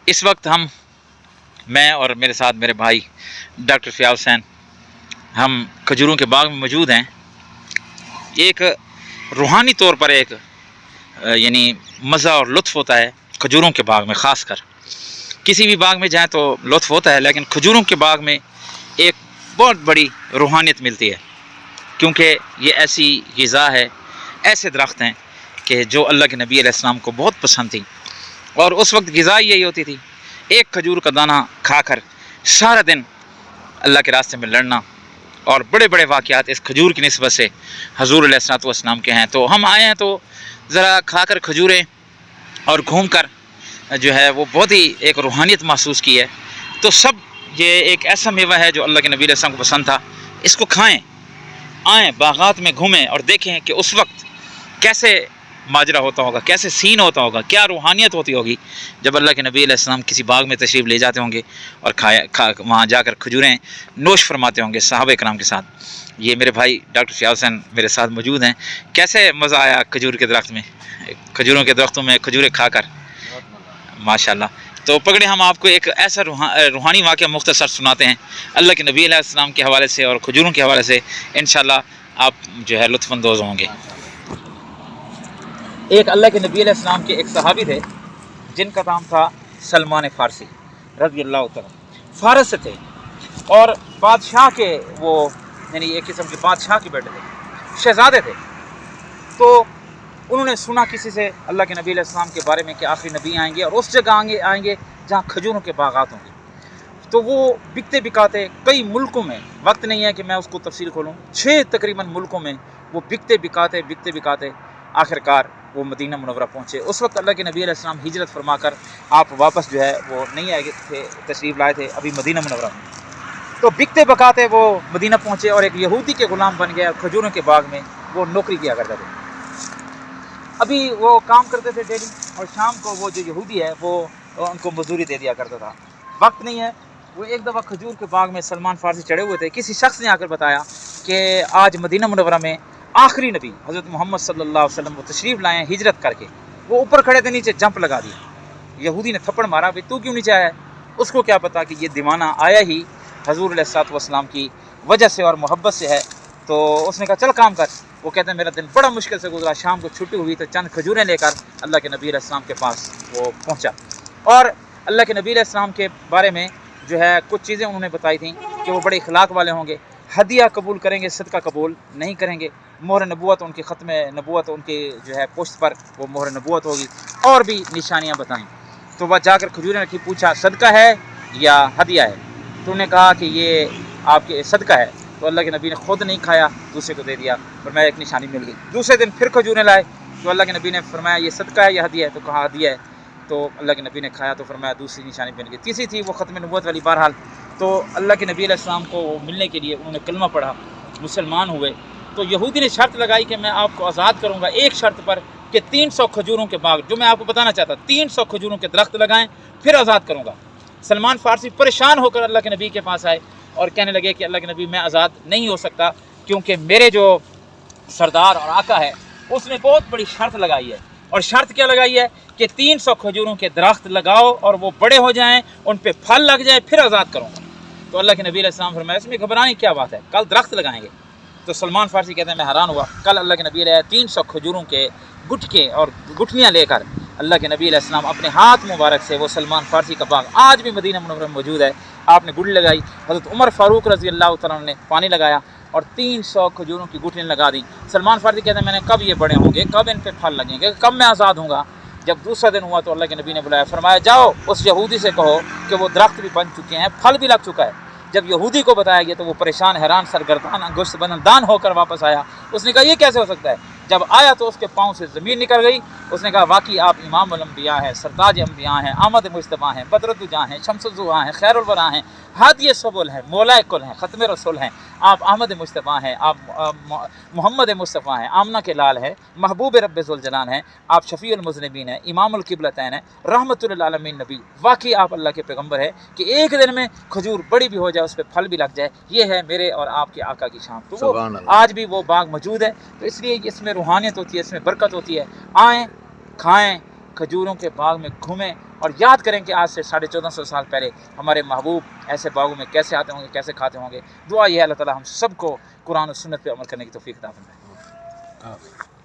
इस वक्त मैं और मेरे साथ मेरे भाई डॉक्टर फ़ियाज़ हुसैन हम खजूरों के बाग में मौजूद हैं। एक रूहानी तौर पर एक यानी मज़ा और लुत्फ़ होता है खजूरों के बाग में। ख़ास कर किसी भी बाग में जाएं तो लुत्फ़ होता है, लेकिन खजूरों के बाग में एक बहुत बड़ी रूहानियत मिलती है, क्योंकि ये ऐसी ग़िज़ा है, ऐसे दरख्त हैं कि जो अल्लाह के नबी अलैहिस्सलाम को बहुत पसंद थी। और उस वक्त ग़िज़ा यही होती थी, एक खजूर का दाना खाकर सारा दिन अल्लाह के रास्ते में लड़ना। और बड़े बड़े वाक़यात इस खजूर की निस्बत से हज़ूर अलैहिस्सलातु वस्सलाम के हैं। तो हम आए हैं तो ज़रा खाकर खजूरें और घूम कर जो है वो बहुत ही एक रूहानियत महसूस की है। तो सब ये एक ऐसा मेवा है जो अल्लाह के नबी अलैहिस्सलाम को पसंद था, इसको खाएँ, आएँ बागात में घूमें और देखें कि उस वक्त कैसे माजरा होता होगा, कैसे सीन होता होगा, क्या रूहानियत होती होगी जब अल्लाह के नबी अलैहिस्सलाम किसी बाग में तशरीफ़ ले जाते होंगे और वहाँ जाकर खजूरें नोश फरमाते होंगे सहाबा इकराम के साथ। ये मेरे भाई डॉक्टर फ़ियाज़ हुसैन मेरे साथ मौजूद हैं। कैसे मज़ा आया खजूर के दरख्त में, खजूरों के दरख्तों में खजूरें खाकर? माशाल्लाह। तो पकड़े, हम आपको एक ऐसा रूहानी वाक़या मुख्तसर सुनाते हैं अल्लाह के नबी अलैहिस्सलाम के हवाले से और खजूरों के हवाले से। इंशाअल्लाह आप जो है लुत्फ़अंदोज़ होंगे। एक अल्लाह के नबी अलैहिस्सलाम के एक सहाबी थे जिनका नाम था सलमान फ़ारसी रज़ियल्लाहु तआला। फ़ारस से थे और बादशाह के वो यानी एक किस्म के बादशाह के बेटे थे, शहज़ादे थे। तो उन्होंने सुना किसी से अल्लाह के नबी अलैहिस्सलाम के बारे में कि आखिरी नबी आएंगे और उस जगह आएंगे जहाँ खजूरों के बागात होंगे। तो वो बिकते बिकाते कई मुल्कों में, वक्त नहीं है कि मैं उसको तफसील खोलूँ, 6 तकरीबन मुल्कों में वो बिकते बिकाते आखिरकार वो मदीना मुनव्वरा पहुँचे। उस वक्त अल्लाह के नबी अलैहिस्सलाम हिजरत फरमा कर आप वापस जो है वो नहीं आए थे, तशरीफ़ लाए थे अभी मदीना मुनव्वरा में। तो बिकते बकाते वो मदीना पहुँचे और एक यहूदी के ग़ुलाम बन गया। खजूरों के बाग में वो नौकरी किया करते थे। अभी वो काम करते थे डेली, और शाम को वो जो यहूदी है वो उनको मजदूरी दे दिया करता था। वक्त नहीं है, वो एक दफ़ा खजूर के बाग में सलमान फ़ारसी चढ़े हुए थे। किसी शख्स ने आकर बताया कि आज मदीना मुनव्वरा में आखिरी नबी हज़रत मोहम्मद सल्लल्लाहु अलैहि वसल्लम वो तशरीफ़ लाए हैं हिजरत करके। वो ऊपर खड़े थे, नीचे जंप लगा दिया। यहूदी ने थप्पड़ मारा, भाई तू क्यों नीचे आया है? उसको क्या पता कि ये दीवाना आया ही हज़ूर अलैहिस्सलातु वस्सलाम की वजह से और मोहब्बत से है। तो उसने कहा चल काम कर। वो कहते हैं मेरा दिन बड़ा मुश्किल से गुजरा, शाम को छुट्टी हुई तो चंद खजूरें लेकर अल्लाह के नबी अलैहिस्सलाम के पास वो पहुँचा। और अल्लाह के नबी अलैहिस्सलाम के बारे में जो है कुछ चीज़ें उन्होंने बताई थी कि वो बड़े इखलाक वाले होंगे, हदिया कबूल करेंगे, सदका कबूल नहीं करेंगे, मोहर नबूवत उनकी ख़त्म नबूवत उनकी जो है पुश्त पर वो मोहर नबूवत होगी, और भी निशानियाँ बताईं। तो वह जाकर खजूरें रखी, पूछा सदका है या हदिया है? तो उन्होंने कहा कि ये आपके सदका है। तो अल्लाह के नबी ने खुद नहीं खाया, दूसरे को दे दिया, फरमाया एक निशानी मिल गई। दूसरे दिन फिर खजूरें लाए तो अल्लाह के नबी ने फरमाया ये सदका है या हदिया है? तो कहा हदिया है। तो अल्लाह के नबी ने खाया तो फरमाया दूसरी निशानी मिल गई। तीसरी थी वो ख़त्म नबूवत वाली। बहरहाल तो अल्लाह के नबी अलैहिस्सलाम को मिलने के लिए उन्होंने कलमा पढ़ा, मुसलमान हुए। तो यहूदी ने शर्त लगाई कि मैं आपको आज़ाद करूँगा, एक शर्त पर कि 300 खजूरों के बाग, जो मैं आपको बताना चाहता, 300 खजूरों के दरख्त लगाएं फिर आज़ाद करूँगा। सलमान फ़ारसी परेशान होकर अल्लाह के नबी के पास आए और कहने लगे कि अल्लाह के नबी मैं आज़ाद नहीं हो सकता, क्योंकि मेरे जो सरदार और आका है उसने बहुत बड़ी शर्त लगाई है। और शर्त क्या लगाई है कि 300 खजूरों के दरख्त लगाओ और वो बड़े हो जाएं, उन पे फल लग जाए, फिर आज़ाद करूँगा। तो अल्लाह के नबी अलैहिस्सलाम फरमाया इसमें घबराने की क्या बात है, कल दरख्त लगाएंगे। तो सलमान फ़ारसी कहते हैं मैं हैरान हुआ। कल अल्लाह के नबी 300 खजूरों के गुटके और गुठलियाँ लेकर अल्लाह के नबी अलैहिस्सलाम अपने हाथ मुबारक से, वो सलमान फ़ारसी का बाग आज भी मदीना मुनव्वरा में मौजूद है, आपने गुठली लगाई। हज़रत उमर फ़ारूक रज़ियल्लाहु तआला अन्हु ने पानी लगाया और 300 खजूरों की गुठलियाँ लगा दी। सलमान फ़ारसी कहते हैं मैंने कब ये बड़े होंगे, कब इन पे फल लगेंगे, कब मैं आज़ाद होऊंगा? जब दूसरा दिन हुआ तो अल्लाह के नबी ने बुलाया, फरमाया जाओ उस यहूदी से कहो कि वो दरख्त भी बन चुके हैं, फल भी लग चुका है। जब यहूदी को बताया गया तो वो परेशान, हैरान, सरगर्दान, अंगुश्त बंदान होकर वापस आया। उसने कहा ये कैसे हो सकता है? जब आया तो उसके पाँव से ज़मीन निकल गई। उसने कहा वाकई आप इमामुल अंबिया हैं, सरताज अंबिया हैं, आमद मुज्तबा हैं, बदरुद्दुजा हैं, शम्सुज़्ज़ुहा हैं, खैरुल वरा हैं, हादी सबुल हैं, मौलाए कुल हैं, ख़त्म रसूल हैं, आप अहमद मुज्तबा हैं, आप मोहम्मद मुस्तफ़ा हैं, आमना के लाल हैं, महबूब रब्बे ज़ुल जलाल हैं, आप शफ़ीउल मुज़निबीन हैं, इमामुल क़िबलतैन हैं, रहमतुल आलमीन नबी। वाकई आप अल्लाह के पैगम्बर है कि एक दिन में खजूर बड़ी भी हो जाए, उस पर फल भी लग जाए। ये है मेरे और आपके आका की शान। तो वो आज भी वो बाग मौजूद है। तो इसलिए इसमें रूहानियत होती है, इसमें बरकत होती है। आएँ, खाएँ, खजूरों के बाग में घूमें اور یاد کریں کہ آج سے 1450 سال پہلے ہمارے محبوب ایسے باغوں میں کیسے آتے ہوں گے، کیسے کھاتے ہوں گے۔ دعا یہ ہے اللہ تعالیٰ ہم سب کو قرآن و سنت پہ عمل کرنے کی توفیق عطا فرمائے۔